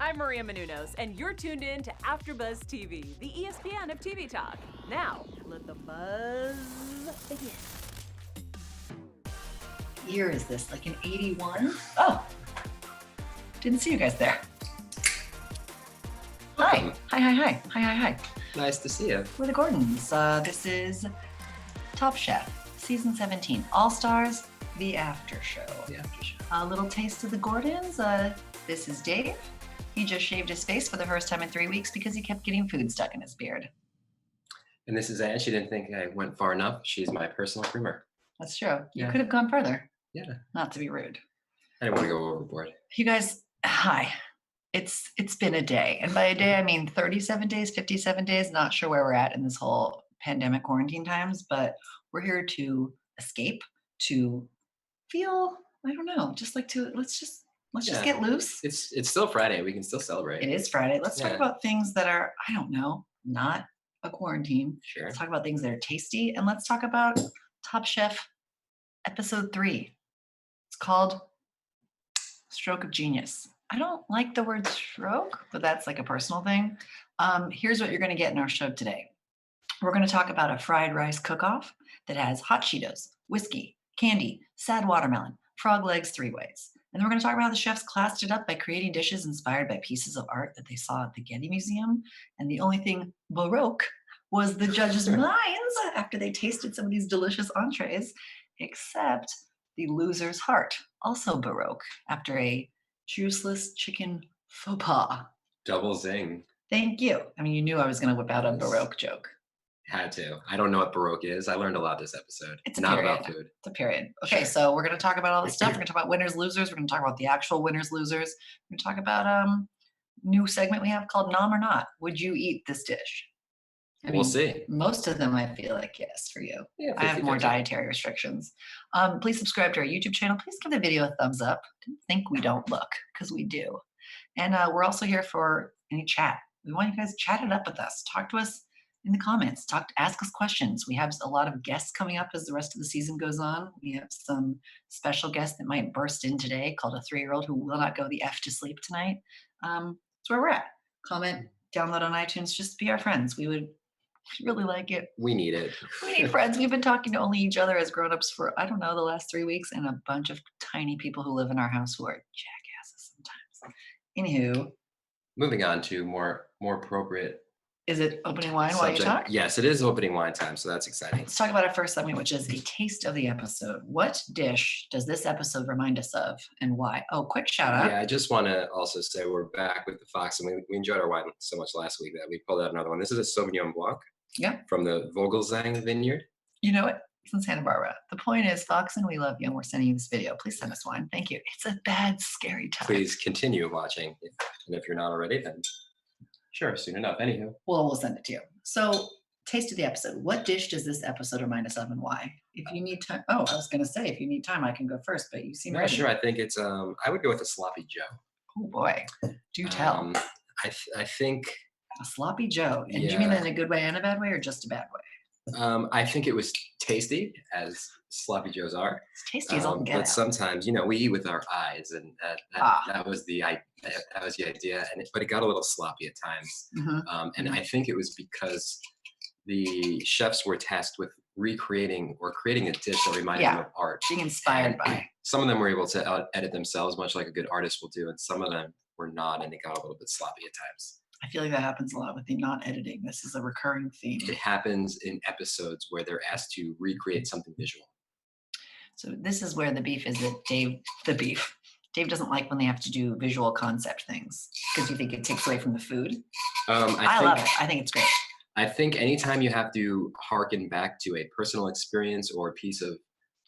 I'm Maria Menounos, and you're tuned in to AfterBuzz TV, the ESPN of TV talk. Now, let the buzz begin. Year is this, like an 81? Oh, didn't see you guys there. Hi. Hi. Nice to see you. We're the Gordons. This is Top Chef, Season 17, All-Stars, the After Show. A little taste of the Gordons. This is Dave. He just shaved his face for the first time in 3 weeks because he kept getting food stuck in his beard. And this is Anne. She didn't think I went far enough. She's my personal groomer. That's true. You Yeah. could have gone further. Yeah. Not to be rude. I didn't want to go overboard. You guys, hi. It's been a day. And by a day, I mean 37 days, 57 days. Not sure where we're at in this whole pandemic quarantine times, but we're here to escape, to feel, I don't know, just like to, let's just get loose. It's still Friday. We can still celebrate. It is Friday. Let's talk Yeah. about things that are, I don't know, not a quarantine. Sure. Let's talk about things that are tasty. And let's talk about Top Chef episode 3. It's called Stroke of Genius. I don't like the word stroke, but that's like a personal thing. Here's what you're going to get in our show today. We're going to talk about a fried rice cook-off that has hot Cheetos, whiskey, candy, sad watermelon, frog legs 3 ways. And then we're going to talk about how the chefs classed it up by creating dishes inspired by pieces of art that they saw at the Getty Museum. And the only thing Baroque was the judges' minds after they tasted some of these delicious entrees, except the loser's heart, also Baroque, after a juiceless chicken faux pas. Double zing. Thank you. I mean, you knew I was going to whip out a Baroque joke. Had to. I don't know what Baroque is. I learned a lot this episode. It's a not period. about food. It's a period. Okay, Sure. so we're going to talk about all this stuff. We're going to talk about winners, losers. We're going to talk about the actual winners, losers. We're going to talk about new segment we have called Nom or Not. Would you eat this dish? I We'll mean, see. Most of them, I feel like yes for you. Yeah, I have more 50-50. dietary restrictions. Please subscribe to our YouTube channel. Please give the video a thumbs up. Don't think we don't look, because we do. And we're also here for any chat. We want you guys to chat it up with us. Talk to us in the comments. Ask us questions. We have a lot of guests coming up as the rest of the season goes on. We have some special guests that might burst in today, called a 3-year-old who will not go the F to sleep tonight. That's where we're at. Comment, download on iTunes. Just be our friends. We would really like it. We need it. We need friends. We've been talking to only each other as grown-ups for, I don't know, the last 3 weeks, and a bunch of tiny people who live in our house who are jackasses sometimes. Anywho. Moving on to more appropriate Is it opening wine while you subject. talk? Yes, it is opening wine time, so that's exciting. Let's talk about our first segment, which is a taste of the episode. What dish does this episode remind us of, and why? Oh, quick shout out. Yeah, I just want to also say we're back with the Fox, and we enjoyed our wine so much last week that we pulled out another one. This is a Sauvignon Blanc. Yep. From the Vogelzang Vineyard. You know what? It's in Santa Barbara. The point is, Fox, and we love you, and we're sending you this video. Please send us wine. Thank you. It's a bad, scary time. Please continue watching, and if you're not already, then sure, soon enough. Anywho. Well, we'll send it to you. So, taste of the episode. What dish does this episode remind us of, and why? If you need time, I was going to say, if you need time, I can go first, but you seem No, ready. sure. I think it's I would go with a sloppy Joe. Oh boy, do tell. I think A sloppy Joe. And do you mean that in a good way and a bad way, or just a bad way? I think it was tasty, as sloppy Joes are. It's tasty as all get but out. sometimes, we eat with our eyes, and that was the idea. But it got a little sloppy at times. Mhm. And I think it was because the chefs were tasked with recreating or creating a dish that reminded them of art. Being inspired by. Some of them were able to edit themselves, much like a good artist will do, and some of them were not, and it got a little bit sloppy at times. I feel like that happens a lot with the not editing. This is a recurring theme. It happens in episodes where they're asked to recreate something visual. So this is where the beef is that Dave doesn't like when they have to do visual concept things, because you think it takes away from the food. I love it. I think it's great. I think anytime you have to harken back to a personal experience or a piece of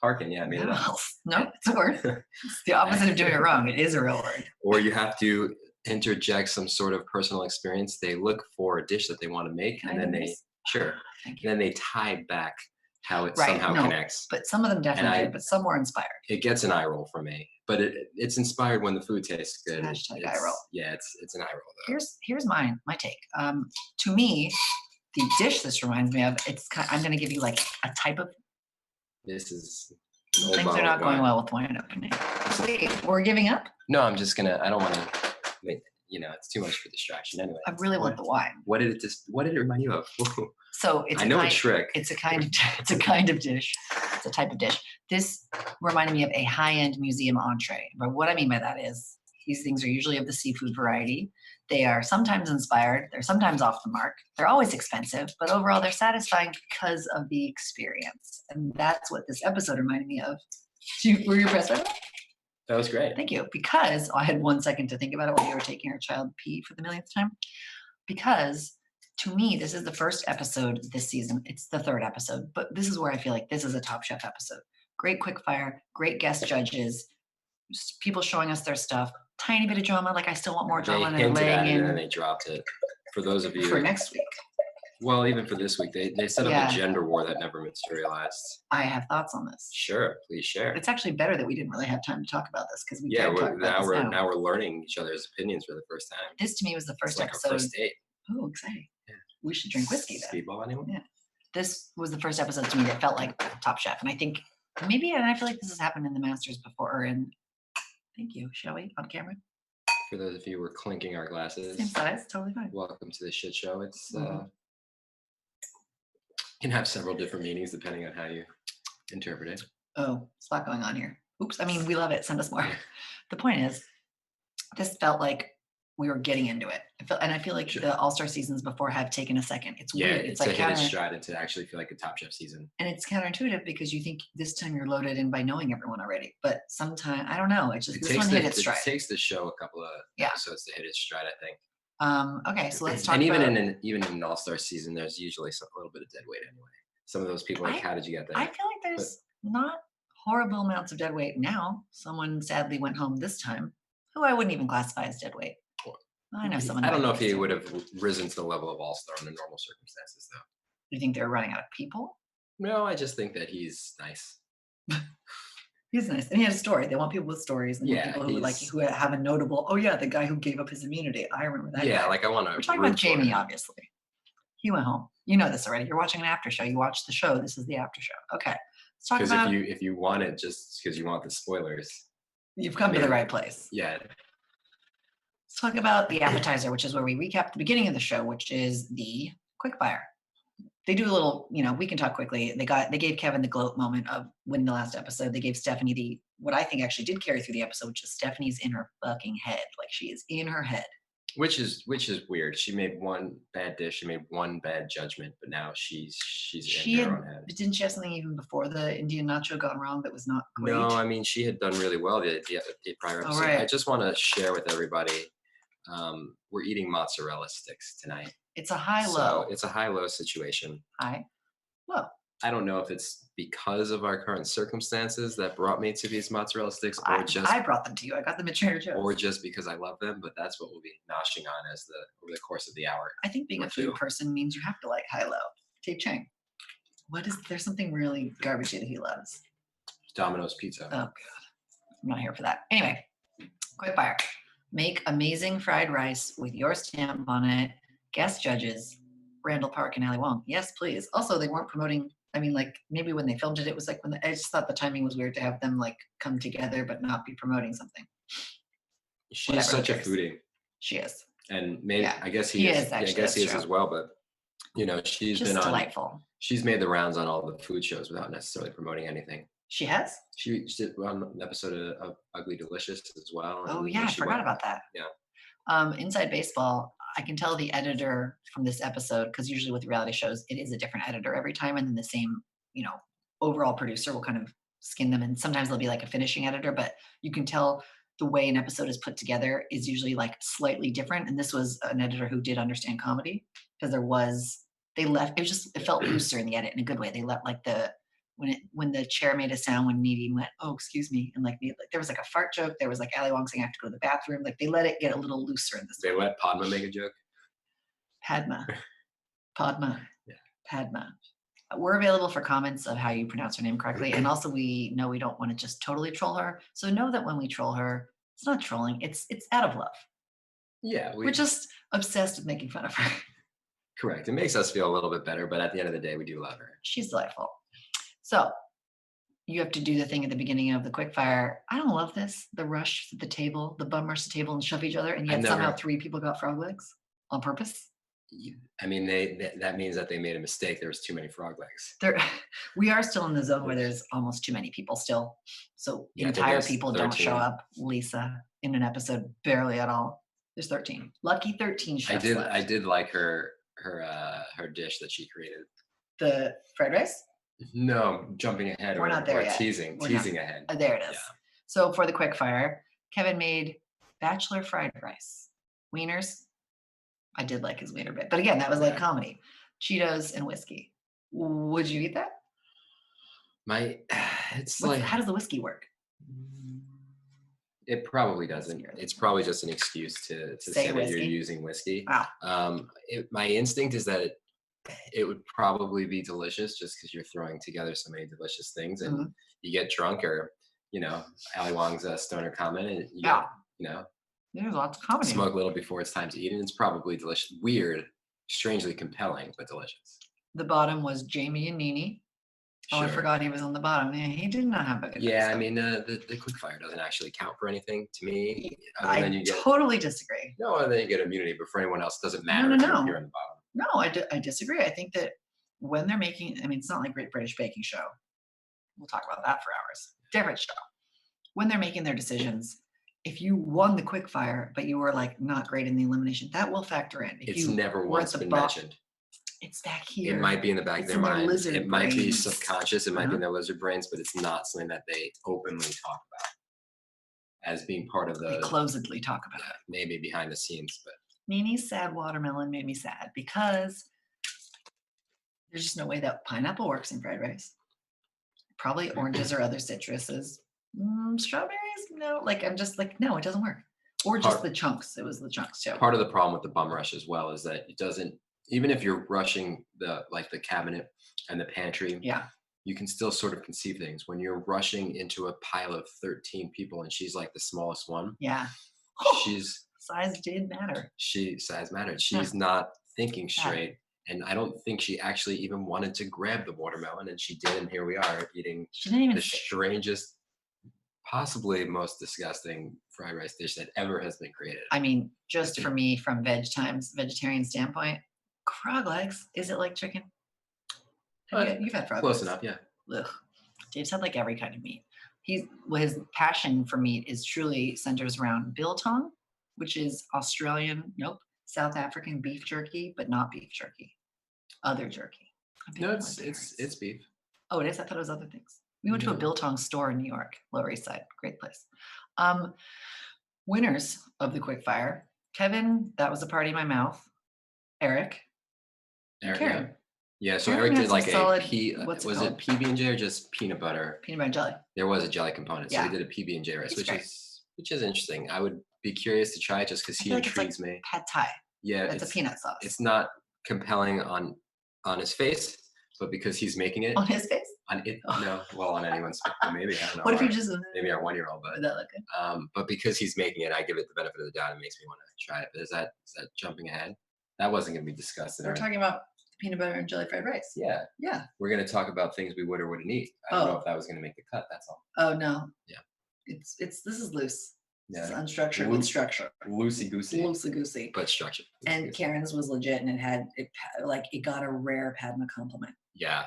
I made it up. No, it's a word. It's the opposite of doing it wrong. It is a real word. Or you have to interject some sort of personal experience. They look for a dish that they want to make, and then they tie back how it somehow connects. But some of them definitely do, but some were inspired. It gets an eye roll from me, but it's inspired when the food tastes good. Hashtag eye roll. Yeah, it's an eye roll though. Here's my take. To me, the dish this reminds me of, I'm going to give you like a type of. This is things are not going well with wine opening. Wait, we're giving up? No, I'm just gonna. I don't want to. it's too much for distraction anyway. I really want the wine. What did it remind you of? So it's I know it's Shrek. It's a kind of dish. It's a type of dish. This reminded me of a high-end museum entree. But what I mean by that is these things are usually of the seafood variety. They are sometimes inspired. They're sometimes off the mark. They're always expensive, but overall they're satisfying because of the experience. And that's what this episode reminded me of. Were you impressed by that? That was great. Thank you. Because I had 1 second to think about it while you were taking our child pee for the millionth time. Because to me, this is the first episode this season. It's the third episode, but this is where I feel like this is a Top Chef episode. Great quickfire, great guest judges, people showing us their stuff. Tiny bit of drama. Like I still want more drama. They hinted at it and then they dropped it. For those of you for next week. Well, even for this week, they set up a gender war that never materialized. I have thoughts on this. Sure, please share. It's actually better that we didn't really have time to talk about this because now we're learning each other's opinions for the first time. This to me was the first episode. Our first date. Oh, exciting! Yeah. We should drink whiskey then. Speedball, anyone? Yeah. This was the first episode to me that felt like Top Chef, and I think maybe, and I feel like this has happened in the Masters before. Or in, thank you. Shall we on camera? For those of you who are clinking our glasses, same size, totally fine. Welcome to the shit show. It's can have several different meanings depending on how you interpret it. Oh, there's a lot going on here. Oops. I mean, we love it. Send us more. The point is, this felt like we were getting into it. I feel like the All-Star seasons before have taken a second. It's weird. It's like hit its stride and to actually feel like a Top Chef season. And it's counterintuitive because you think this time you're loaded in by knowing everyone already. But sometimes, I don't know. It's just this one hit its stride. It takes the show a couple of episodes to hit its stride, I think. Okay, so let's talk about... And even in an All-Star season, there's usually a little bit of dead weight anyway. Some of those people, like, how did you get there? I feel like there's not horrible amounts of dead weight now. Someone sadly went home this time, who I wouldn't even classify as dead weight. I know someone. I don't know if he would have risen to the level of All-Star under normal circumstances, though. You think they're running out of people? No, I just think that he's nice. He's nice, and he has a story. They want people with stories, and people who have a notable. Oh yeah, the guy who gave up his immunity. I remember that. Yeah, guy. like I want to. We're talking about Jamie, obviously. He went home. You know this already. You're watching an after show. You watched the show. This is the after show. Okay, let's talk about. Because if you want it just because you want the spoilers, you've come to the right place. Yeah. Let's talk about the appetizer, which is where we recap the beginning of the show, which is the quickfire. They do a little, we can talk quickly. They gave Keven the gloat moment of winning the last episode. They gave Stephanie what I think actually did carry through the episode, which is Stephanie's in her fucking head. Like she is in her head. Which is weird. She made one bad dish. She made one bad judgment, but now she's in her own head. Didn't she have something even before the Indian nacho gone wrong that was not great? No, I mean, she had done really well the prior episode. Right. I just want to share with everybody, we're eating mozzarella sticks tonight. It's a high-low. So it's a high-low situation. High-low. I don't know if it's because of our current circumstances that brought me to these mozzarella sticks, or I brought them to you. I got them at Trader Joe's. Or just because I love them, but that's what we'll be noshing on over the course of the hour. I think being a food person means you have to like high-low. Dave Chang. There's something really garbagey that he loves. Domino's pizza. Oh God. I'm not here for that. Anyway, quickfire. Make amazing fried rice with your stamp on it. Guest judges, Randall Park and Ali Wong. Yes, please. Also, they weren't promoting. I mean, like maybe when they filmed it, it was like I just thought the timing was weird to have them like come together but not be promoting something. She's such a foodie. She is. And maybe I guess he is. I guess he is as well. But she's just been delightful. She's made the rounds on all the food shows without necessarily promoting anything. She has. She did on an episode of Ugly Delicious as well. Oh yeah, I forgot about that. Yeah. Inside Baseball. I can tell the editor from this episode, because usually with reality shows, it is a different editor every time. And then the same, overall producer will kind of skin them. And sometimes they'll be like a finishing editor, but you can tell the way an episode is put together is usually like slightly different. And this was an editor who did understand comedy because it felt looser in the edit in a good way. They let like when the chair made a sound when Needy went, oh, excuse me. And like there was like a fart joke. There was like Ali Wong saying I have to go to the bathroom. Like they let it get a little looser in this. They let Padma make a joke? Padma. Yeah. Padma. We're available for comments of how you pronounce her name correctly. And also we know we don't want to just totally troll her. So know that when we troll her, it's not trolling. It's out of love. Yeah. We're just obsessed with making fun of her. Correct. It makes us feel a little bit better, but at the end of the day, we do love her. She's delightful. So you have to do the thing at the beginning of the quickfire. I don't love this. The rush to the table, the bum rush to the table and shove each other, and yet somehow 3 people got frog legs on purpose. I mean, that means that they made a mistake. There was too many frog legs. We are still in the zone where there's almost too many people still. So Yeah, I think entire there's people don't 13. show up. Lisa in an episode, barely at all. There's 13. Lucky 13 chefs left. I did like her dish that she created. The fried rice? No, jumping ahead. We're not there or yet. teasing ahead. There it is. Yeah. So for the quickfire, Keven made bachelor fried rice. Wieners. I did like his wiener bit. But again, that was like comedy. Cheetos and whiskey. Would you eat that? How does the whiskey work? It probably doesn't. It's probably just an excuse to say that you're using whiskey. Wow. My instinct is that it would probably be delicious just because you're throwing together so many delicious things, and you get drunk, or Ali Wong's stoner comment, and There's lots of comedy. smoke a little before it's time to eat, and it's probably delicious. Weird, strangely compelling, but delicious. The bottom was Jamie and Nene. Oh, I forgot he was on the bottom. Yeah, he did not have a good episode. I mean, the quickfire doesn't actually count for anything to me. I totally disagree. No, other than you get immunity, but for anyone else, it doesn't matter No. if you're on the bottom. No, I disagree. I think that when they're making, I mean, it's not like Great British Baking Show. We'll talk about that for hours. Different show. When they're making their decisions, if you won the quickfire, but you were like not great in the elimination, that will factor in. It's never once been mentioned. It's back here. It might be in the back of their mind. It might be brains. subconscious. It might be in their lizard brains, but it's not something that they openly talk about as being part of They the closedly talk about it. maybe behind the scenes. But Nene's sad watermelon made me sad because there's just no way that pineapple works in fried rice. Probably oranges or other citruses. Strawberries? No. I'm just like, no, it doesn't work. Or just the chunks. It was the chunks too. Part of the problem with the bum rush as well is that it doesn't, even if you're rushing the cabinet and the pantry, you can still sort of conceive things. When you're rushing into a pile of 13 people and she's like the smallest one. Yeah. Size did matter. Size mattered. She's not thinking straight. And I don't think she actually even wanted to grab the watermelon, and she did. And here we are eating the strangest, possibly most disgusting fried rice dish that ever has been created. I mean, just for me, from vegetarian standpoint, frog legs, is it like chicken? You've had frog legs. Close enough, yeah. Ugh. Dave's had like every kind of meat. His passion for meat is truly centers around biltong, which is South African beef jerky, but not beef jerky. Other jerky. No, it's beef. Oh, it is? I thought it was other things. We went to a biltong store in New York, Lower East Side. Great place. Winners of the quickfire. Keven, that was a party in my mouth. Eric, Karen. Yeah, so Karen Eric did like solid, was it PB&J or just peanut butter? Peanut butter and jelly. There was a jelly component, so he did a PB&J rice, which is interesting. I would be curious to try it just because he intrigues me. Pad Thai. Yeah, it's a peanut sauce. It's not compelling on his face, but because he's making it on his face. On anyone's face. Maybe I don't know. What if you just maybe our 1-year-old, but would that look good? But because he's making it, I give it the benefit of the doubt. It makes me want to try it. But is that jumping ahead? That wasn't going to be discussed. We're talking about peanut butter and jelly fried rice. Yeah. Yeah. We're going to talk about things we would or wouldn't eat. I don't know if that was going to make the cut. That's all. Oh no. Yeah. This is loose. Yeah. It's unstructured with structure. Loosey goosey. But structured. And Karen's was legit, and it got a rare Padma compliment. Yeah.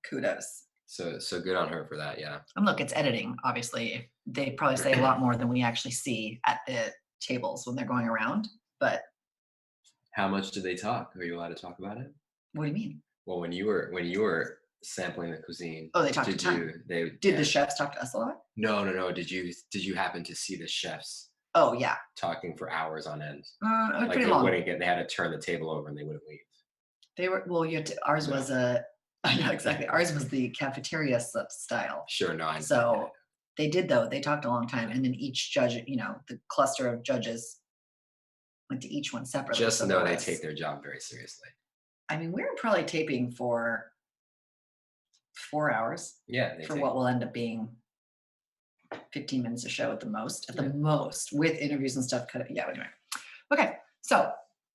Kudos. So good on her for that. Yeah. And look, it's editing. Obviously, they probably say a lot more than we actually see at the tables when they're going around. But how much did they talk? Are you allowed to talk about it? What do you mean? Well, when you were sampling the cuisine, they talked a ton. Did the chefs talk to us a lot? No. Did you happen to see the chefs? Oh yeah, talking for hours on end. It was pretty long. They had to turn the table over and they wouldn't leave. They were ours was I know exactly. Ours was the cafeteria style. Sure, no. So they did though. They talked a long time, and then each judge, the cluster of judges, went to each one separately. Just know they take their job very seriously. I mean, we were probably taping for 4 hours. Yeah. For what will end up being 15 minutes a show at the most, with interviews and stuff. Yeah, anyway. Okay, so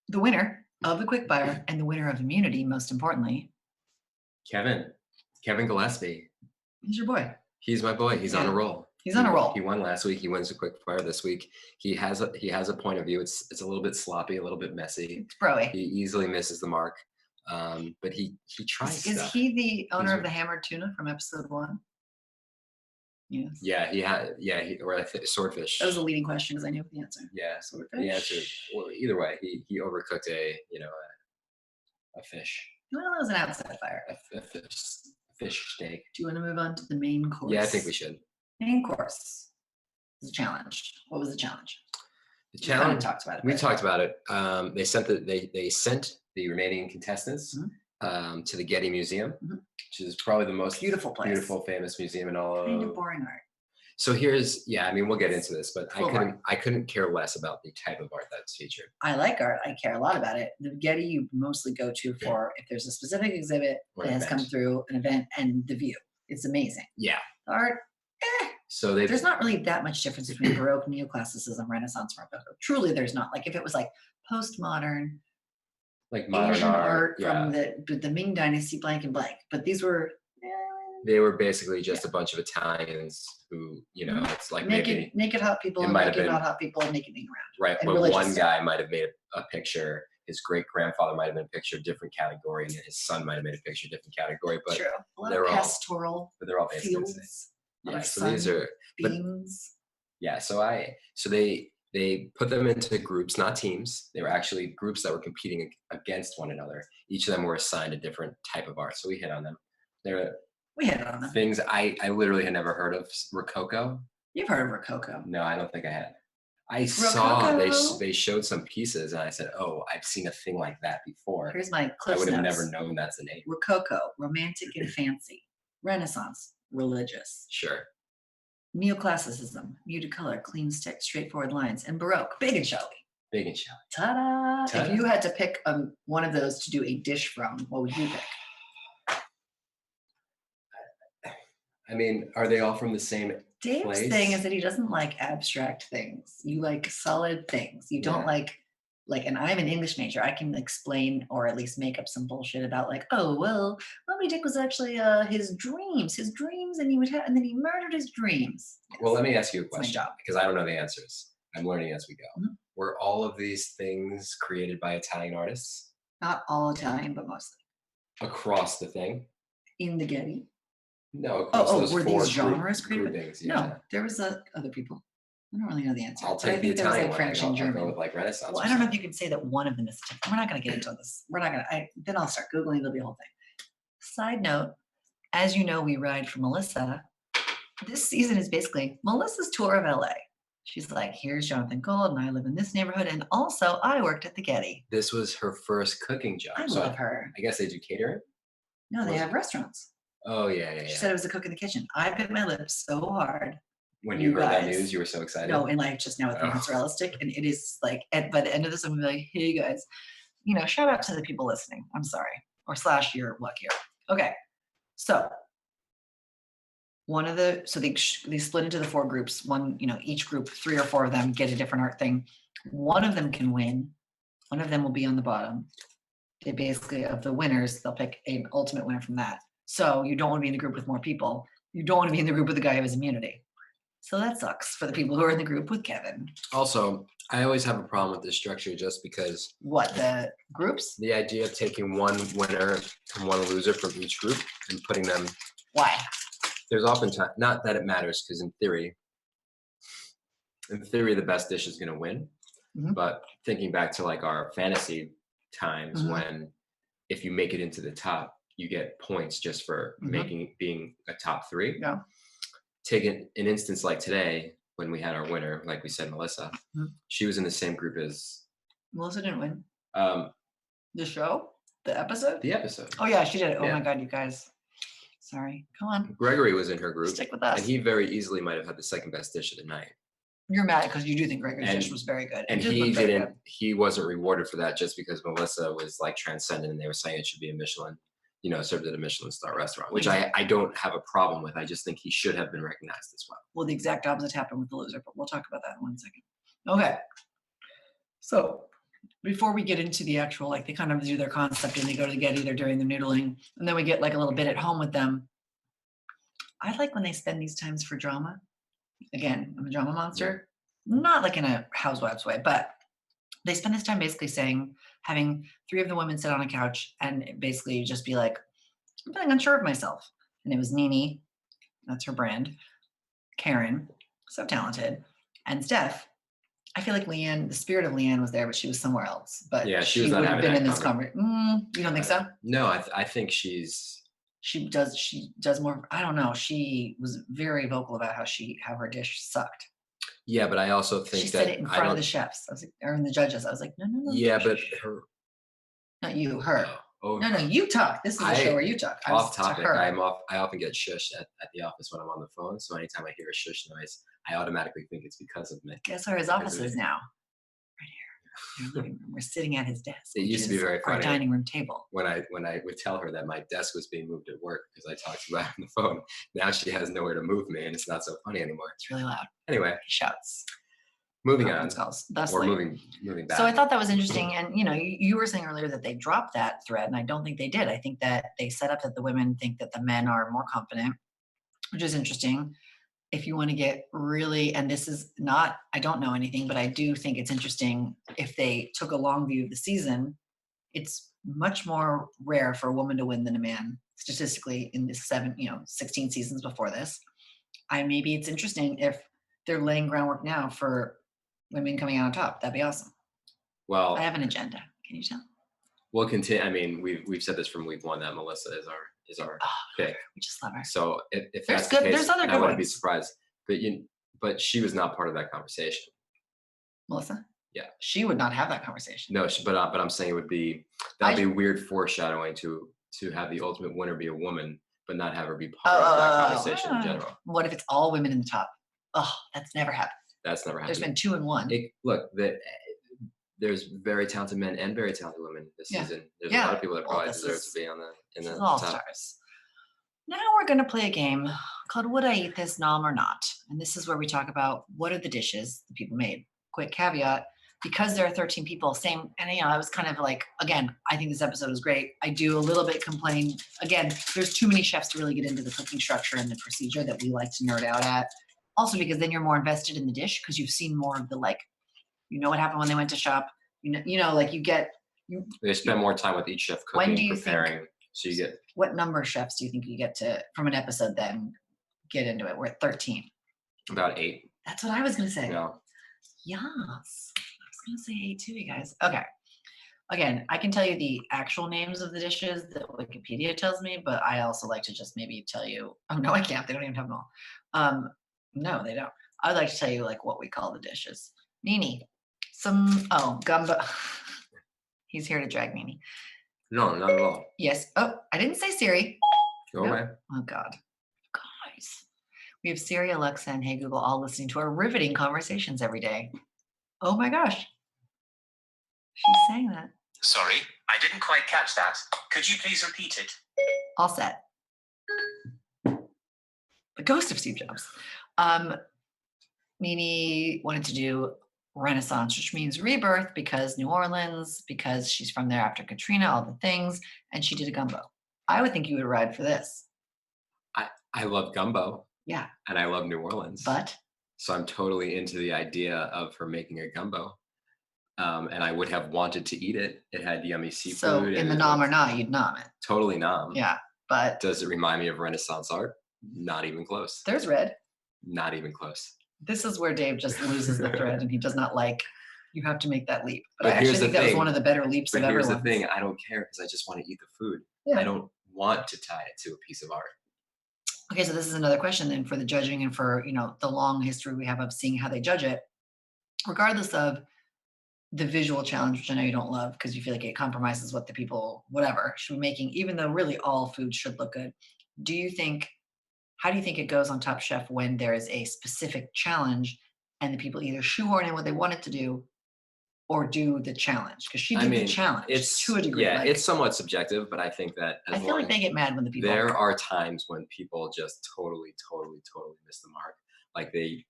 the winner of the quickfire and the winner of immunity, most importantly, Keven Gillespie. He's your boy. He's my boy. He's on a roll. He's on a roll. He won last week. He wins a Quickfire this week. He has a point of view. It's a little bit sloppy, a little bit messy. It's broy. He easily misses the mark, but he tries. Is he the owner of the hammered tuna from episode 1? Yes. Yeah, he had. Yeah, or swordfish. That was a leading question because I knew the answer. Yeah, Swordfish. the answer. Well, either way, he overcooked a fish. Well, it was an outside fire. A fish steak. Do you want to move on to the main course? Yeah, I think we should. Main course is a challenge. What was the challenge? The challenge. We talked about it. We talked about it. They sent the remaining contestants to the Getty Museum, which is probably the most beautiful place, beautiful, famous museum in all of. Kind of boring art. So we'll get into this, but I couldn't care less about the type of art that's featured. I like art. I care a lot about it. The Getty you mostly go to for if there's a specific exhibit that has come through an event and the view. It's amazing. Yeah. The art, So there's not really that much difference between Baroque, Neoclassicism, Renaissance, Rococo. Truly, there's not. Like if it was like postmodern, like modern Asian art yeah. from the Ming Dynasty, blank and blank. But these were. They were basically just a bunch of Italians who, it's like naked hot people, and naked not hot people, and naked being around. Right. But one guy might have made a picture. His great grandfather might have made a picture of different category, and his son might have made a picture of different category. But they're all pastoral. But they're all basically the same. Yeah. So these are beams. So they put them into groups, not teams. They were actually groups that were competing against one another. Each of them were assigned a different type of art. So we hit on them. We hit on them. Things I literally had never heard of. Rococo. You've heard of Rococo? No, I don't think I had. I saw they showed some pieces, and I said, "Oh, I've seen a thing like that before." Here's my Cliff I would have notes. never known that's the name. Rococo, romantic and fancy. Renaissance, religious. Sure. Neoclassicism, muted color, clean stick, straightforward lines, and Baroque, big and showy. Big and showy. Ta-da! If you had to pick one of those to do a dish from, what would you pick? I mean, are they all from the same Dave's place? thing is that he doesn't like abstract things. You like solid things. You don't like, and I'm an English major. I can explain or at least make up some bullshit about Moby Dick was actually his dreams, and and then he murdered his dreams. Yes. Well, let me ask you a question, my job. because I don't know the answers. I'm learning as we go. Mm-hmm. Were all of these things created by Italian artists? Not all Italian, but mostly. Across the thing? In the Getty? No, across those were four these genres created? groupings, No, there was other people. I don't really know the answer. I'll take the Italian one. French and German. I'll go with Renaissance. Well, I don't know if you can say that one of them is. We're not going to get into this. We're not going to. Then I'll start Googling. There'll be a whole thing. Side note, as you know, we ride for Melissa. This season is basically Melissa's tour of LA. She's like, here's Jonathan Gold, and I live in this neighborhood, and also I worked at the Getty. This was her first cooking job. I love her. I guess they do catering? No, they have restaurants. Oh, yeah. She said it was a cook in the kitchen. I bit my lips so hard. When you heard that news, you were so excited? No, and just now with the mozzarella stick, and it is by the end of this, I'm going to be like, hey, guys, shout out to the people listening. I'm sorry. Or / you're luckier. Okay. So they split into the 4 groups. One, each group, 3 or 4 of them get a different art thing. One of them can win. One of them will be on the bottom. They basically, of the winners, they'll pick an ultimate winner from that. So you don't want to be in the group with more people. You don't want to be in the group with the guy who has immunity. So that sucks for the people who are in the group with Keven. Also, I always have a problem with this structure just because... What, the groups? The idea of taking one winner and one loser from each group and putting them... Why? There's oftentimes... Not that it matters, because in theory, the best dish is going to win. Mm-hmm. But thinking back to our fantasy times when if you make it into the top, you get points just for being a top 3. Yeah. Take an instance like today when we had our winner, like we said, Melissa. She was in the same group as. Melissa didn't win. The show, the episode. The episode. Oh yeah, she did it. Oh my God, you guys. Sorry. Come on. Gregory was in her group. Stick with us. And he very easily might have had the second best dish of the night. You're mad because you do think Gregory's dish was very good. And he didn't. He wasn't rewarded for that just because Melissa was transcendent, and they were saying it should be a Michelin. Served at a Michelin star restaurant, which I don't have a problem with. I just think he should have been recognized as well. Well, the exact opposite happened with the loser, but we'll talk about that in 1 second. Okay. So before we get into the actual, they kind of do their concept and they go to the Getty, they're doing their noodling, and then we get a little bit at home with them. I like when they spend these times for drama. Again, I'm a drama monster. Not like in a housewives way, but they spend this time basically saying, having 3 of the women sit on a couch and basically just be like, I'm feeling unsure of myself. And it was Nene, that's her brand, Karen, so talented, and Steph. I feel like Leanne, the spirit of Leanne was there, but she was somewhere else. But yeah, she was not would have having been that in this conversation. You don't think so? No, I think she's. She does more. I don't know. She was very vocal about how her dish sucked. Yeah, but I also think she that said it in front of the chefs. I was like, or in the judges. I was like, no. Yeah, but her. Not you, her. Oh, no, you talk. This is a show where you talk. Off topic. I often get shushed at the office when I'm on the phone. So anytime I hear a shush noise, I automatically think it's because of me. Guess where his office is now? Right here. In our living room. We're sitting at his desk. It used to be very funny. Our dining room table. When I would tell her that my desk was being moved at work because I talked about it on the phone. Now she has nowhere to move me, and it's not so funny anymore. It's really loud. Anyway, he shouts. Moving on. Calls. Or moving back. So I thought that was interesting. And, you were saying earlier that they dropped that thread, and I don't think they did. I think that they set up that the women think that the men are more confident, which is interesting. If you want to get really, and this is not, I don't know anything, but I do think it's interesting if they took a long view of the season, it's much more rare for a woman to win than a man statistically in the 16 seasons before this. Maybe it's interesting if they're laying groundwork now for women coming out on top. That'd be awesome. Well, I have an agenda. Can you tell? We'll continue. I mean, we've said this from week 1 that Melissa is our pick. We just love her. So if there's that's the case, there's other good I wouldn't be ones. surprised. But she was not part of that conversation. Melissa? Yeah. She would not have that conversation. No, but I'm saying that'd be weird foreshadowing to have the ultimate winner be a woman, but not have her be part of that conversation in general. What if it's all women in the top? Oh, that's never happened. That's never happened. There's been 2 and 1. There's very talented men and very talented women this season. There's a lot of people that probably deserve to be in the all top. stars. Now we're going to play a game called Would I Eat This, Nom or Not? And this is where we talk about what are the dishes the people made. Quick caveat, because there are 13 people, same, and I was kind of like, again, I think this episode was great. I do a little bit complain. Again, there's too many chefs to really get into the cooking structure and the procedure that we like to nerd out at. Also, because then you're more invested in the dish because you've seen more of the what happened when they went to shop. They spend more time with each chef cooking, preparing. So you get. What number of chefs do you think you get to from an episode then get into it? We're at 13. About 8. That's what I was gonna say. No. Yes, I was gonna say 8 too, you guys. Okay. Again, I can tell you the actual names of the dishes that Wikipedia tells me, but I also like to just maybe tell you. Oh no, I can't. They don't even have them all. No, they don't. I'd like to tell you what we call the dishes. Nene, gumbo. He's here to drag Nene. No, not at all. Yes. Oh, I didn't say Siri. Go away. Oh God, guys, we have Siri, Alexa, and Hey Google all listening to our riveting conversations every day. Oh my gosh, she's saying that. Sorry, I didn't quite catch that. Could you please repeat it? All set. The ghost of Steve Jobs. Nene wanted to do Renaissance, which means rebirth, because New Orleans, because she's from there after Katrina, all the things, and she did a gumbo. I would think you would ride for this. I love gumbo. Yeah. And I love New Orleans. But? So I'm totally into the idea of her making a gumbo. And I would have wanted to eat it. It had yummy seafood. So in the nom or not, you'd nom it. Totally nom. Yeah, but. Does it remind me of Renaissance art? Not even close. There's red. Not even close. This is where Dave just loses the thread and he does not like, you have to make that leap. But I actually think that was one of the better leaps of everyone. Here's the thing, I don't care because I just want to eat the food. Yeah. I don't want to tie it to a piece of art. Okay, so this is another question then for the judging and for, the long history we have of seeing how they judge it. Regardless of the visual challenge, which I know you don't love because you feel like it compromises what the people, whatever, should be making, even though really all food should look good. How do you think it goes on Top Chef when there is a specific challenge and the people either shoehorn in what they wanted to do or do the challenge? Because she did the challenge to a degree. Yeah, it's somewhat subjective, but I think that I feel like they get mad when the people. There are times when people just totally miss the mark. Like they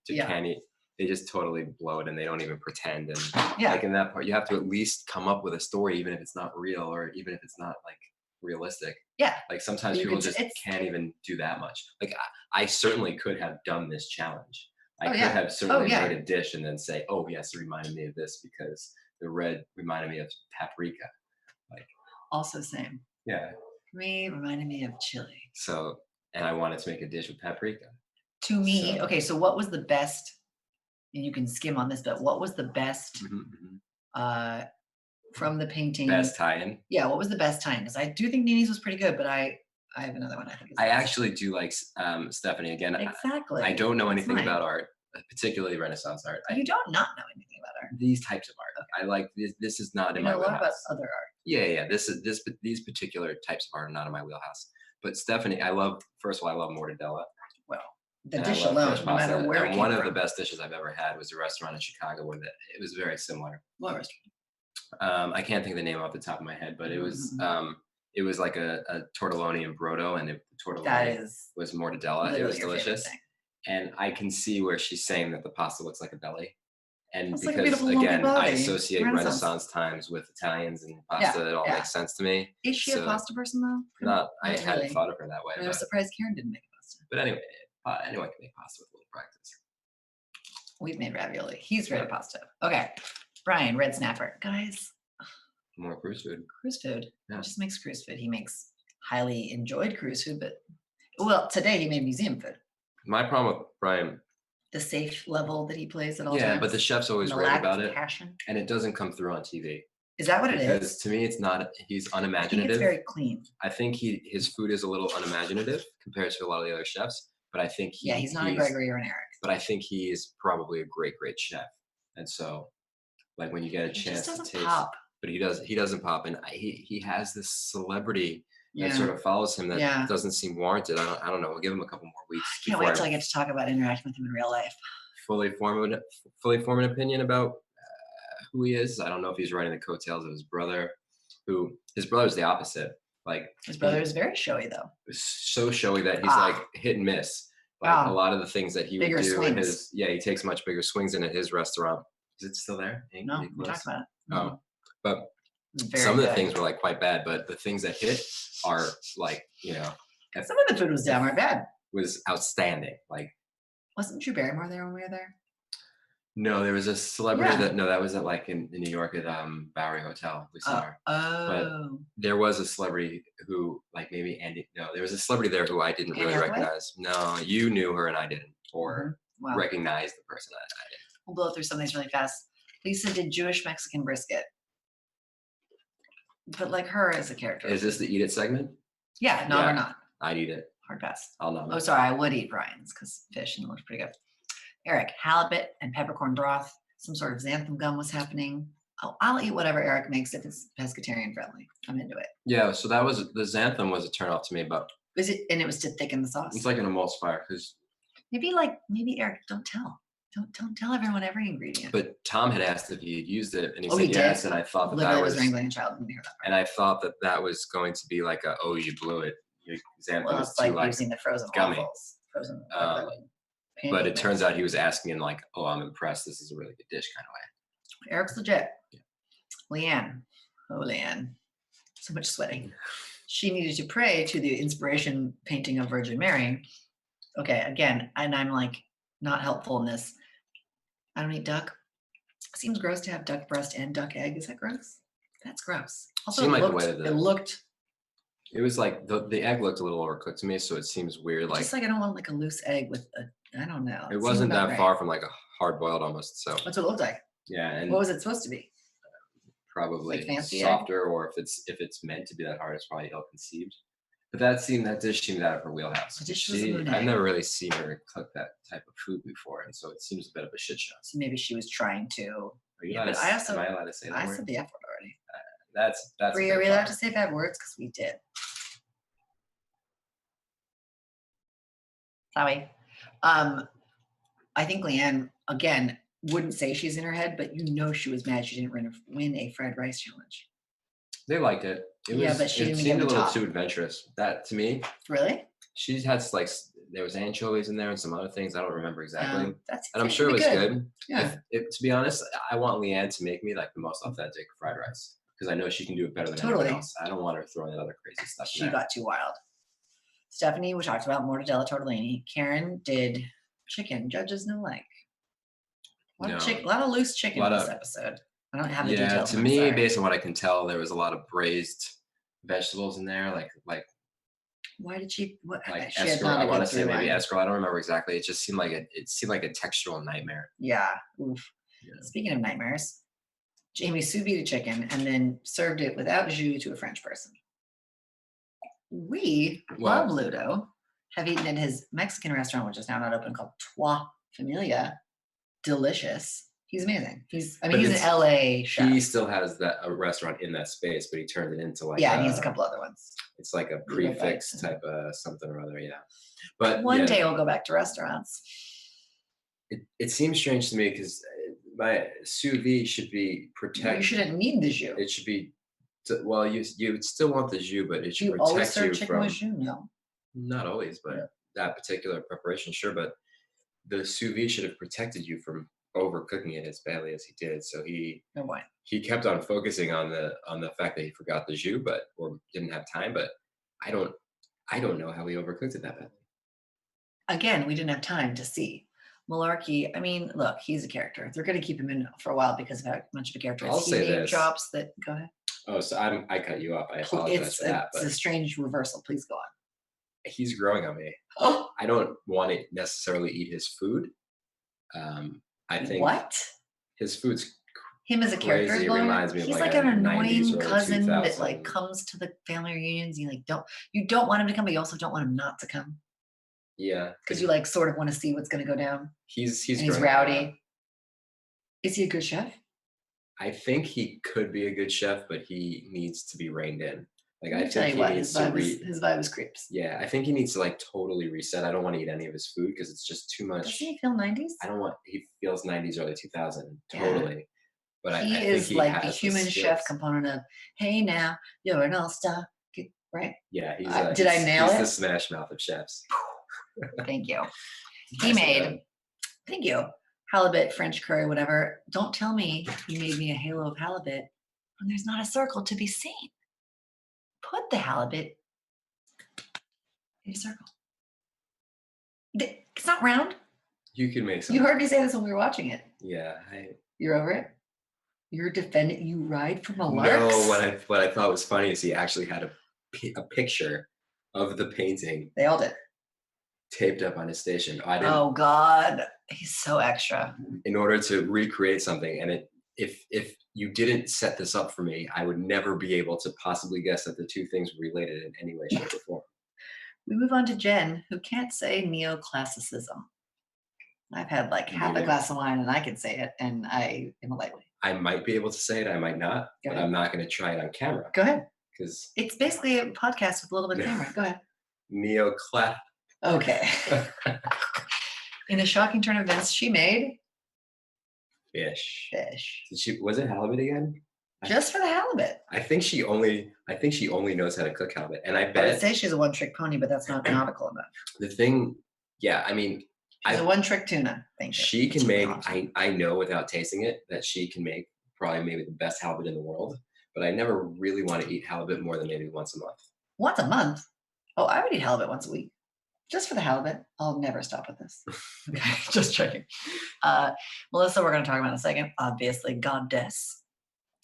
just totally blow it and they don't even pretend. And like in that part, you have to at least come up with a story, even if it's not real or even if it's not like realistic. Yeah. Like sometimes You people can- just can't even do that much. Like I certainly could have done this challenge. I Oh, could yeah. have certainly yeah. made a dish and then say, oh yes, it reminded me of this because the red reminded me of paprika. Like Also same. yeah. For me, reminded me of chili. So and I wanted to make a dish with paprika. To me, So- okay, so what was the best, and you can skim on this, but what was the best from the painting? Best tie-in. Yeah, what was the best tie-in? Because I do think Nini's was pretty good, but I have another one I think is I best. actually do like Stephanie again. Exactly. I don't know That's anything mine. about art, particularly Renaissance art. You don't not know anything about art. These types of art. I like this. This is not in You my know a lot about wheelhouse. other art. Yeah. These particular types of art are not in my wheelhouse. But Stephanie, I love. First of all, I love mortadella. Well, the and I dish love alone, fish no matter pasta, where it and came one from. of the best dishes I've ever had was a restaurant in Chicago where it was very similar. What restaurant? I can't think of the name off the top of my head, but it was like a tortelloni and brodo, and the tortelloni was mortadella. It was delicious. And I can see where she's saying that the pasta looks like a belly. And It's like a because beautiful lumpy again, I belly. associate Renaissance times with Italians and pasta. It all makes sense to me. Is she a So, pasta person though? I Not hadn't really. thought of her that way. I was surprised Karen didn't make pasta. But anyway, anyone can make pasta with a little practice. We've made ravioli. He's great at pasta. Okay. Brian, red snapper. Guys, More cruise food. cruise food. Yeah. He just makes cruise food. He makes highly enjoyed cruise food, but well, today he made museum food. My problem with Brian. The safe level that he plays at all times. Yeah, but the chef's always and the right lack about of it, passion. and it doesn't come through on TV. Is that what it is? Because to me, it's not. He's I think unimaginative. it's very clean. I think his food is a little unimaginative compared to a lot of the other chefs. But I think He's not a Gregory or an Eric. But I think he is probably a great chef. And so, like when you get a He chance just to doesn't taste, pop. but he doesn't pop, and he has this celebrity that Yeah. sort of follows him that Yeah. doesn't seem warranted. I don't know. We'll give him a couple more weeks. Can't wait till I get to talk about interacting with him in real life. fully form an opinion about who he is. I don't know if he's riding the coattails of his brother, his brother's the opposite. Like His brother is very showy though. so showy that he's like hit and miss. Like a lot of the things that he would Bigger do in swings. he takes much bigger swings in at his restaurant. Is it still there? No, we talked about it. Oh, but Very some of the good. things were like quite bad, but the things that hit are like, Some of the food was downright bad. was outstanding. Like, Wasn't Drew Barrymore there when we were there? no, there was a celebrity Yeah. that was at like in New York at Bowery Hotel. We saw her. Oh. There was a celebrity who, like maybe Andy. No, there was a celebrity there who I didn't Anne really Hathaway? recognize. No, you knew her and I didn't, or Wow. recognized the person I didn't. We'll blow through some of these really fast. Lisa did Jewish Mexican brisket. But like her as a character. Is this the eat it segment? Yeah, no, Yeah. we're not. I'd eat it. Hard pass. I'll nominate. Oh, sorry, I would eat Brian's because fish and it looks pretty good. Eric, halibut and peppercorn broth. Some sort of xanthan gum was happening. Oh, I'll eat whatever Eric makes if it's pescatarian friendly. I'm into it. Yeah, so that was the xanthan was a turnoff to me, but Was it? And it was to thicken the sauce. it's like an emulsifier because. Maybe Eric, don't tell everyone every ingredient. But Tom had asked if he had used it, and he Oh, said he yes, did? and I thought that Literally that was was, wrangling a child. Didn't hear that part. and I thought that was going to be like you blew it. Your xanthan Well, was it's like too using the frozen gummy. waffles. Frozen. But it turns out he was asking in like, oh, I'm impressed. This is a really good dish kind of way. Eric's legit. Leanne. Oh, Leanne. So much sweating. She needed to pray to the inspiration painting of Virgin Mary. Okay, again, and I'm like not helpful in this. I don't eat duck. Seems gross to have duck breast and duck egg. Is that gross? That's gross. Also, Seemed it like the looked, way that it looked It was like the egg looked a little overcooked to me, so it seems weird. Like just like I don't want like a loose egg with a, I don't know. it seemed wasn't not that right. far from like a hard boiled almost. So That's what it looked like. yeah, and What was it supposed to be? probably like fancy egg? softer, or if it's meant to be that hard, it's probably ill conceived. But that dish seemed out of her wheelhouse. The dish was a Monet. I've never really seen her cook that type of food before, and so it seems a bit of a shit show. So maybe she was trying to. Are you Yeah, allowed but to, I also- am I allowed to say that I word? said the F word already. That's a Are we bit allowed far. to say bad words? Because we did. Sorry. I think Leanne, again, wouldn't say she's in her head, but you know she was mad she didn't win a fried rice challenge. They liked it. Yeah, but she it didn't get seemed the a little top. too adventurous. That to me, Really? she had like there was anchovies in there and some other things. I don't remember exactly. That's And I'm sure it was good. Yeah. To be honest, I want Leanne to make me like the most authentic fried rice. because I know she can do it better than Totally. anyone else. I don't want her throwing that other crazy stuff. She got too wild. Stephanie, we talked about mortadella tortellini. Karen did chicken. Judges no like. A lot of loose chicken in this episode. I don't have the details. To me, based on what I can tell, there was a lot of braised vegetables in there, like. Why did she? What? Like she escargot. I want to say maybe escargot. I don't remember exactly. It just seemed like a textural nightmare. Yeah. Oof. Yeah. Speaking of nightmares, Jamie sous vide chicken and then served it without jus to a French person. We love Ludo. Have eaten at his Mexican restaurant, which is now not open, called Trois Familia. Delicious. He's amazing. He's an LA chef. He still has a restaurant in that space, but he turned it into like and he has a couple other ones. It's like a prefix type of something or other, But one day we'll go back to restaurants. It seems strange to me because my sous vide should be protected. You shouldn't need the jus. It should be. Well, you would still want the jus, but it should protect always serve you chicken from. With jus? No. Not always, but that particular preparation, sure. But the sous vide should have protected you from overcooking it as badly as he did. So he kept on focusing on the fact that he forgot the jus, or didn't have time. But I don't know how he overcooked it that badly. Again, we didn't have time to see. Malarkey, I mean, look, he's a character. They're going to keep him in for a while because of how much of a character I'll say this. Drops that. Go ahead. Oh, so I cut you off. I apologize for that. It's a strange reversal. Please go on. He's growing on me. Oh. I don't want to necessarily eat his food. I think his food's him as a character is reminds me of he's like an annoying 90s, cousin that like comes to the family reunions. You don't want him to come, but you also don't want him not to come. Yeah, because you like sort of want to see what's going to go down. He's rowdy. Is he a good chef? I think he could be a good chef, but he needs to be reined in. Like I think he needs to his vibe is creeps. Yeah, I think he needs to like totally reset. I don't want to eat any of his food because it's just too much. Does he feel 90s? He feels 90s, early 2000, totally. Yeah. But I is think like the human chef component of, hey now, you're an all-star, right? Yeah, he's did I nail it? He's the smash mouth of chefs. Thank you. He made, thank you, halibut, French curry, whatever. Don't tell me he made me a halo of halibut when there's not a circle to be seen. Put the halibut in a circle. It's not round. You can make some. You heard me say this when we were watching it. Yeah. You're over it? You're defending, you ride from a lark? No, what I thought was funny is he actually had a picture of the painting. They all did. Taped up on his station. Oh God, he's so extra. In order to recreate something, and if you didn't set this up for me, I would never be able to possibly guess that the two things were related in any way, shape, or form. We move on to Jen, who can't say neoclassicism. I've had like half a glass of wine and I can say it, and I am a lightweight. I might be able to say it, I might not, but I'm not going to try it on camera. Go ahead. Because it's basically a podcast with a little bit of camera. Go ahead. Neoclass. Okay. In a shocking turn of events, she made fish. Fish. Was it halibut again? Just for the halibut. I think she only knows how to cook halibut, and I bet. I would say she's a one-trick pony, but that's not nautical enough. The thing, yeah, I mean, she's a one-trick tuna. Thank you. She can make. I know without tasting it that she can make probably maybe the best halibut in the world, but I never really want to eat halibut more than maybe once a month. Once a month? Oh, I would eat halibut once a week. Just for the halibut. I'll never stop with this. Okay, just checking. Melissa, we're going to talk about in a second. Obviously, goddess.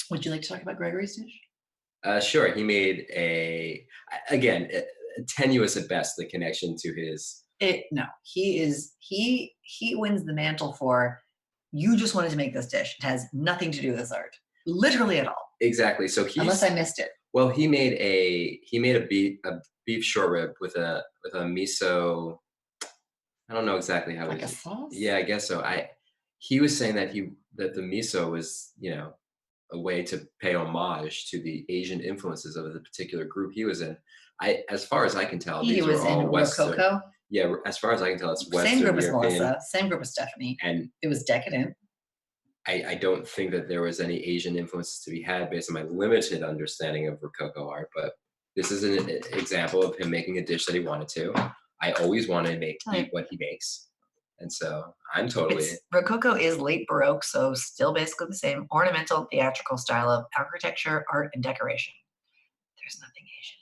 Would you like to talk about Gregory's dish? Sure. He made a tenuous at best, the connection to his. No, he wins the mantle for, you just wanted to make this dish. It has nothing to do with this art. Literally at all. Exactly. So unless I missed it. Well, he made a beef short rib with a miso. I don't know exactly how like a sauce. Yeah, I guess so. He was saying that the miso was a way to pay homage to the Asian influences of the particular group he was in. As far as I can tell, he was in Rococo. Yeah, as far as I can tell, it's Western Same group as European. Melissa. Same group as Stephanie. And it was decadent. I don't think that there was any Asian influences to be had based on my limited understanding of Rococo art, but this is an example of him making a dish that he wanted to. I always want to eat what he makes. And so I'm totally. Rococo is late Baroque, so still basically the same ornamental and theatrical style of architecture, art, and decoration. There's nothing Asian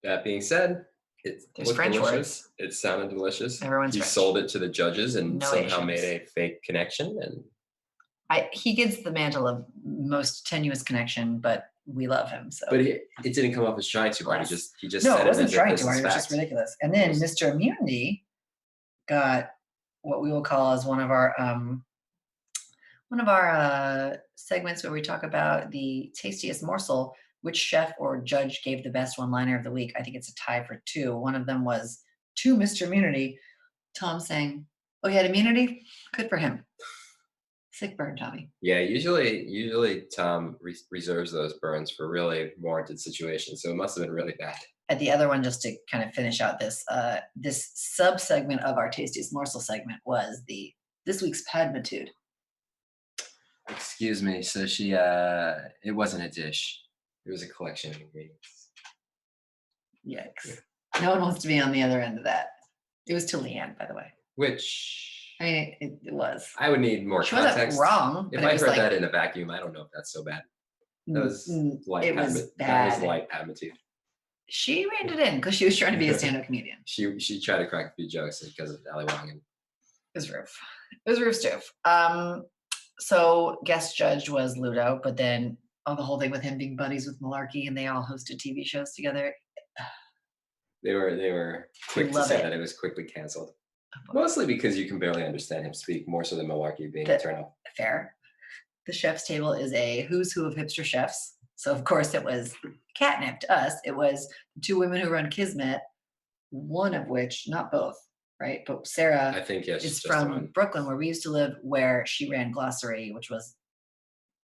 in That being said, it There's looked French delicious. words. It sounded delicious. Everyone's He French. sold it to the judges and No somehow Asians. made a fake connection. And He gets the mantle of most tenuous connection, but we love him. So, but it didn't come off as trying too hard. Bless. He just no, said it wasn't as if trying this too hard. is It was just fact. ridiculous. And then Mr. Immunity got what we will call as one of our segments where we talk about the tastiest morsel. Which chef or judge gave the best one-liner of the week? I think it's a tie for 2. One of them was to Mr. Immunity. Tom saying, "Oh, he had immunity? Good for him." Sick burn, Tommy. Yeah, usually Tom reserves those burns for really warranted situations, so it must have been really bad. At the other one, just to kind of finish out this this sub-segment of our tastiest morsel segment was this week's Padmitude. Excuse me. So she it wasn't a dish. It was a collection of ingredients. Yikes. No one wants to be on the other end of that. It was to Leanne, by the way. Which I mean, it was. I would need more She context. wasn't wrong. If but I it was heard like, that in a vacuum, I don't know if that's so bad. That was light. It was That was bad. light Padmitude. She reined it in because she was trying to be a stand-up comedian. She tried to crack a few jokes because of Ali Wong. And It was Roof. It was Roof's Doof. So guest judge was Ludo, but then the whole thing with him being buddies with Malarkey and they all hosted TV shows together. they were quick to Love say it. that it was quickly canceled. Mostly because you can barely understand him speak, more so than Malarkey being a turnoff. Fair. The chef's table is a who's who of hipster chefs. So of course it was catnip to us. It was the 2 women who run Kismet, one of which, not both, right? But Sarah I think yes, is just from one. Brooklyn, where we used to live, where she ran Glossery, which was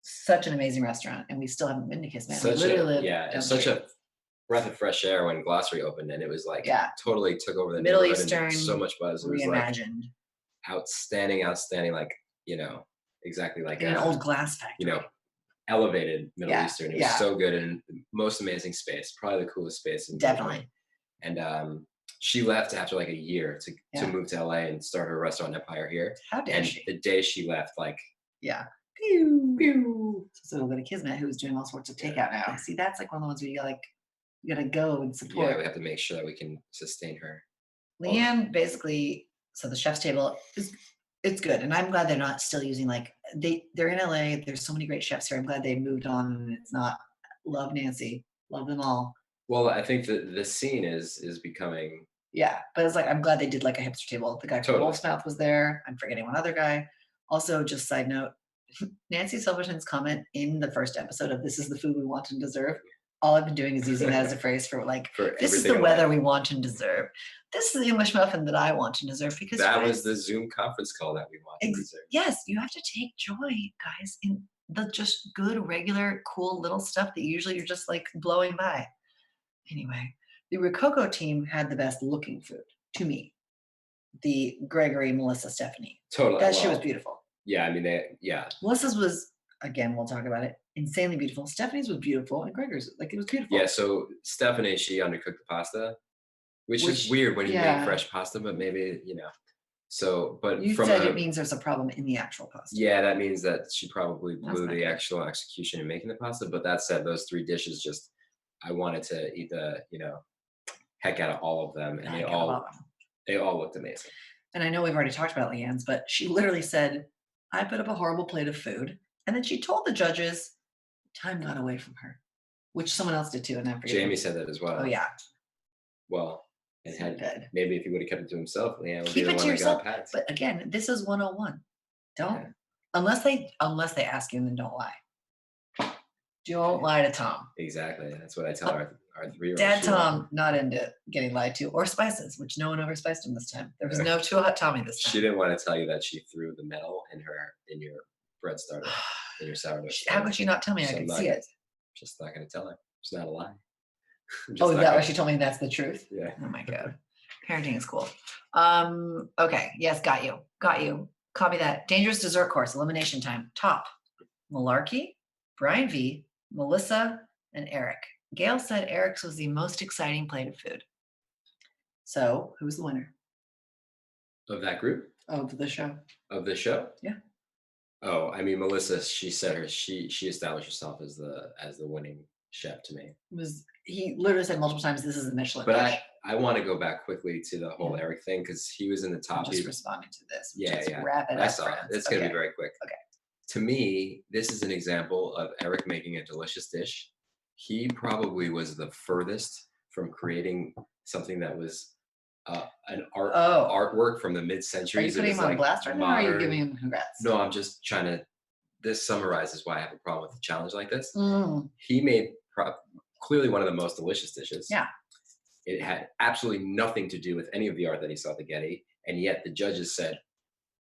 such an amazing restaurant. And we still haven't been to Kismet. We literally lived down it's the such street. a breath of fresh air when Glossery opened, and it was like totally took over the Middle neighborhood Eastern, and so much buzz. It was like reimagined. outstanding, like exactly like In an old glass factory. Elevated Middle Yeah, Eastern. It was so good and the most amazing space, probably the coolest space in Definitely. Brooklyn. And she left after like a year to move to LA and start her restaurant empire here. How dare And she? the day she left, like Pew, pew. So we'll go to Kismet, who's doing all sorts of takeout now. See, that's like one of the ones where you gotta go and support. yeah, we have to make sure that we can sustain her. Leanne basically, so the chef's table it's good, and I'm glad they're not still using they're in LA. There's so many great chefs here. I'm glad they moved on, and it's not love Nancy, love them all. Well, I think that the scene is becoming. Yeah, but it's like I'm glad they did like a hipster table. The guy from Totally. Wolf's Mouth was there. I'm forgetting one other guy. Also, just side note, Nancy Silverton's comment in the first episode of "This is the food we want and deserve." All I've been doing is using that as a phrase for this is the weather we want and deserve. This is the English muffin that I want and deserve because that was the Zoom conference call that we want and deserve. Yes, you have to take joy, guys, in the just good, regular, cool little stuff that usually you're just like blowing by. Anyway, the Rococo team had the best looking food to me. The Gregory, Melissa, Stephanie. Totally. That shit was beautiful. Yeah, I mean, Melissa's was, again, we'll talk about it, insanely beautiful. Stephanie's was beautiful, and Gregor's, it was beautiful. Yeah, so Stephanie, she undercooked the pasta, which is weird when you make fresh pasta, but maybe, So, but you said it means there's a problem in the actual pasta. Yeah, that means that she probably blew the actual execution in making the pasta. But that said, those 3 dishes I wanted to eat the, heck out of all of them. And they all looked amazing. And I know we've already talked about Leanne's, but she literally said, I put up a horrible plate of food. And then she told the judges, time got away from her, which someone else did too. And I forget. Jamie said that as well. Oh, yeah. Well, maybe if he would have kept it to himself, Leanne would Keep be the it one to that got yourself. packed. But again, this is 101. Don't, unless they ask you, and then don't lie. Don't lie to Tom. Exactly. That's what I tell our 3-year-old. Dad Tom, not into getting lied to, or spices, which no one overspiced him this time. There was no too hot Tommy this time. She didn't want to tell you that she threw the metal in your bread starter, in your sourdough. How could she not tell me? I could see it. Just not going to tell her. It's not a lie. Oh, is that why she told me that's the truth? Yeah. Oh my God. Parenting is cool. Okay. Yes, got you. Copy that. Dangerous dessert course, elimination time. Top. Malarkey, Brian V, Melissa, and Eric. Gail said Eric's was the most exciting plate of food. So, who's the winner? Of that group? of the show. Of the show? Yeah. Oh, I mean, Melissa, she established herself as the winning chef to me. He literally said multiple times, "This is the Michelin But dish." I want to go back quickly to the whole Eric thing because he was in the I'm top. just responding to this. Yeah, Just yeah. wrap it I up, saw it. friends. It's gonna Okay. be very quick. Okay. To me, this is an example of Eric making a delicious dish. He probably was the furthest from creating something that was an artwork from the Are you mid-centuries. putting him on blast right now, or are you giving him congrats? No, I'm just trying to. This summarizes why I have a problem with a challenge like this. Mm. He made clearly one of the most delicious dishes. Yeah. It had absolutely nothing to do with any of the art that he saw at the Getty, and yet the judges said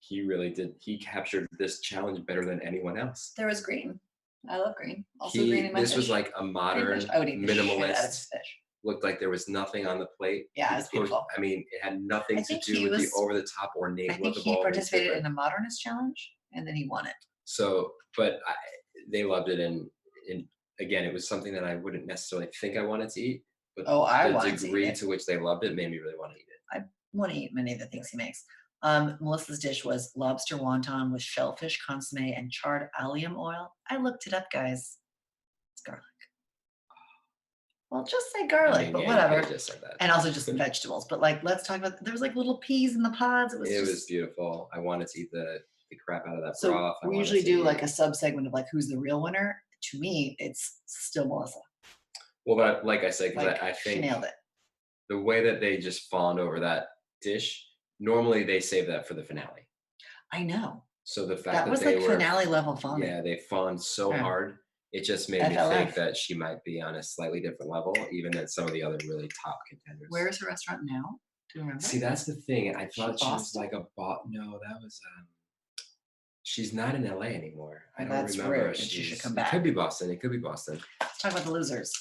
he really did. He captured this challenge better than anyone else. There was green. I love green. Also green in my This fish. was like a modern I would eat the shit out of minimalist. this fish. Looked like there was nothing on the plate. Yeah, it's beautiful. I mean, it had nothing I to think do he with the was- over-the-top ornate I look think of he all these participated different- in the modernist challenge, and then he won it. So, but they loved it, and again, it was something that I wouldn't necessarily think I wanted to eat, but I the wanted to eat degree it. to which they loved it made me really want to eat it. I want to eat many of the things he makes. Melissa's dish was lobster wonton with shellfish consomme and charred allium oil. I looked it up, guys. It's garlic. Well, just say garlic, I mean, but yeah, you whatever. could've just said that. And also just some vegetables. But like, let's talk about. There was like little peas in the pods. It was. It just, was beautiful. I wanted to eat the crap out of that so broth. I we wanted usually to do eat- like a sub segment of like who's the real winner. To me, it's still Melissa. Well, but like I said, because Like, I she think nailed it. the way that they just fawned over that dish, normally they save that for the finale. I know. So the fact That that was they like were finale level fun. yeah, they fawned so Yeah. hard. It just made me FLF. think that she might be on a slightly different level, even than some of the other really top contenders. Where is her restaurant now? Do you remember? See, that's the thing. I She thought she was Boston? like a bot. No, that was. She's not in LA anymore. I Well, don't that's remember. rude, and she should come It back. could be Boston. It could be Boston. Let's talk about the losers.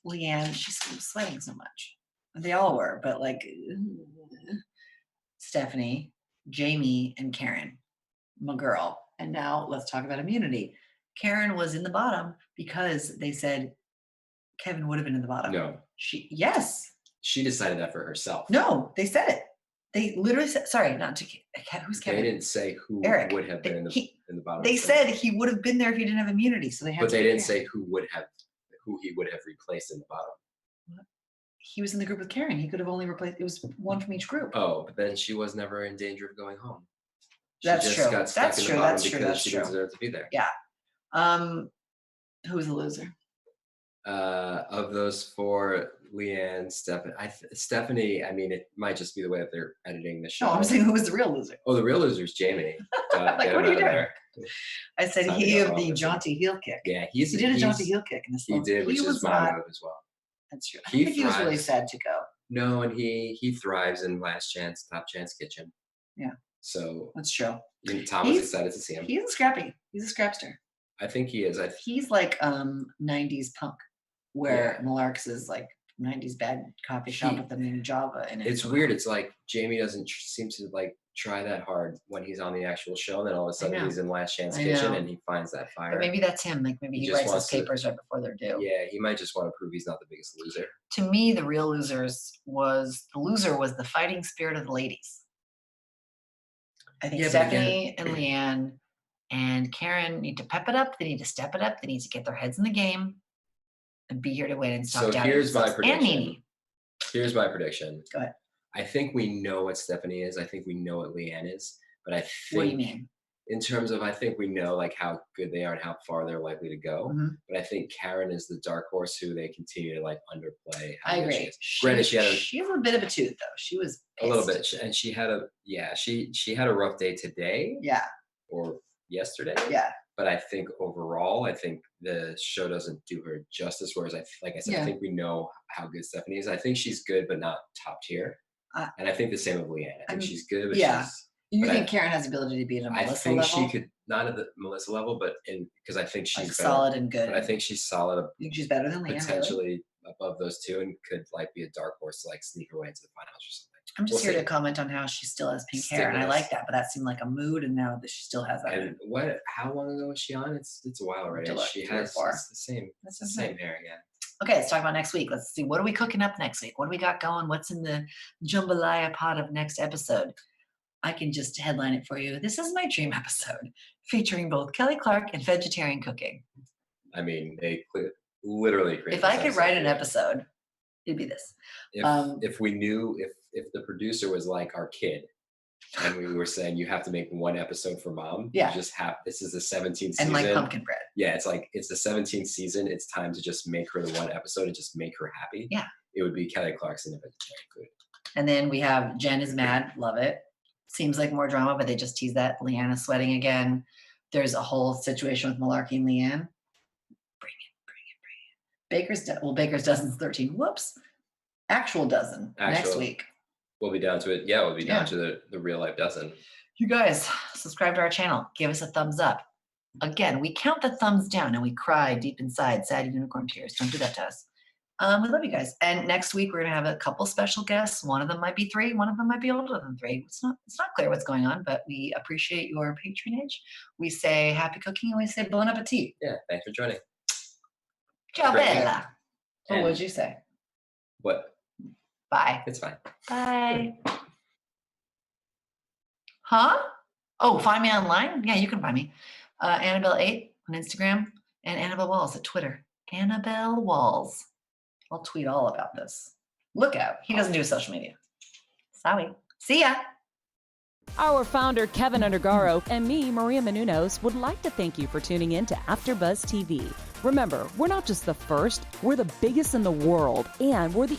Leanne, she's sweating so much. They all were, but like Stephanie, Jamie, and Karen, my girl. And now let's talk about immunity. Karen was in the bottom because they said Keven would have been in the bottom. No, Yes. she decided that for herself. No, they said it. They literally said, sorry, not to who's They Kevin? didn't say who Eric. would have been in the bottom. They of the said he would have been there if he didn't have immunity. So they had but to they pick didn't Karen. say who he would have replaced in the bottom. He was in the group with Karen. He could have only replaced, it was one from each group. Oh, but then she was never in danger of going home. She That's just true. got stuck That's in the true. bottom That's true. because That's she true. didn't deserve to be there. Yeah. Who was the loser? Of those four, Leanne, Stephanie. I mean, it might just be the way that they're editing the show. No, I'm saying who was the real loser. Oh, the real loser is Jamie. Like, Get what him are you out of doing? there. I said Time to he go of home, the isn't jaunty heel kick. Yeah, He did a jaunty heel kick in the He did, which is my not. move as well. That's true. I He think he was really thrives. sad to go. No, and he thrives in Last Chance, Top Chance Kitchen. Yeah. So That's true. Tom was He's- excited to see him. He's scrappy. He's a scrapster. I think he is. He's like 90s punk, where Malark's is like 90s bad coffee shop He- with the name Java in it. It's weird. It's like Jamie doesn't seem to like try that hard when he's on the actual show, and then all of a sudden know. he's in Last Chance I Kitchen know. and he finds that fire. But maybe that's him. Like maybe He he just writes his wants to- papers right before they're due. Yeah, he might just want to prove he's not the biggest loser. To me, the real loser was the fighting spirit of the ladies. I think Yeah, but again- Stephanie and Leanne and Karen need to pep it up. They need to step it up. They need to get their heads in the game and be here to win and stop So doubting here's my themselves. And prediction. Nene. Here's my prediction. Go ahead. I think we know what Stephanie is. I think we know what Leanne is. But I think What do you mean? in terms of I think we know like how good they are and how far they're likely to go. Mhm. But I think Karen is the dark horse who they continue to like underplay. I how good she agree. is. Granted, she had She has a bit of a tooth though. She was a little pissed. bit, and she had she had a rough day today Yeah, or yesterday. yeah. But I think overall, I think the show doesn't do her justice. Whereas like I said, I Yeah. think we know how good Stephanie is. I think she's good, but not top tier. And I think the same of Leanne. I think she's good, but yeah. she's. You But think Karen has the ability to be at a I Melissa think level? she could not at the Melissa level, but because I think she's like better, solid and good. But I think she's solid, You think she's better than Leanne? Really? potentially above those two, and could like be a dark horse to like sneak her way into the finals or something. I'm just We'll here see. to comment on how she still has pink hair, and I Stimulus. like that. But that seemed like a mood, and now that she still has that. And what? How long ago was she on? It's a while already. To look, She 3 or has 4. it's the same. That's It's the okay. same hair again. Okay, let's talk about next week. Let's see, what are we cooking up next week? What do we got going? What's in the jambalaya pot of next episode? I can just headline it for you. This is my dream episode featuring both Kelly Clark and vegetarian cooking. I mean, they literally created. If I could write an episode, it'd be this. If we knew, if the producer was like our kid, and we were saying you have to make one episode for mom, yeah, you just have. This is the 17th season, and like pumpkin bread. Yeah, it's like it's the 17th season. It's time to just make her the one episode and just make her happy. Yeah, it would be Kelly Clarkson and vegetarian food. And then we have Jen is mad, love it. Seems like more drama, but they just tease that. Leanne is sweating again. There's a whole situation with Malarkey and Leanne. Bring it. Baker's dozen's 13. Whoops. Actual dozen next week. We'll be down to it. Yeah, we'll be down to the real life dozen. You guys, subscribe to our channel. Give us a thumbs up. Again, we count the thumbs down and we cry deep inside, sad unicorn tears. Don't do that to us. We love you guys. And next week we're gonna have a couple special guests. One of them might be 3. One of them might be older than 3. It's not clear what's going on, but we appreciate your patronage. We say happy cooking and we say bon appetit. Yeah, thanks for joining. Ciao bella. Oh, what did you say? What? Bye. It's fine. Bye. Huh? Oh, find me online? Yeah, you can find me. Annabelle8 on Instagram and Annabelle Walls at Twitter. Annabelle Walls. I'll tweet all about this. Look out. He doesn't do social media. Sorry. See ya. Our founder, Keven Undergaro, and me, Maria Menounos, would like to thank you for tuning in to AfterBuzz TV. Remember, we're not just the first, we're the biggest in the world, and we're the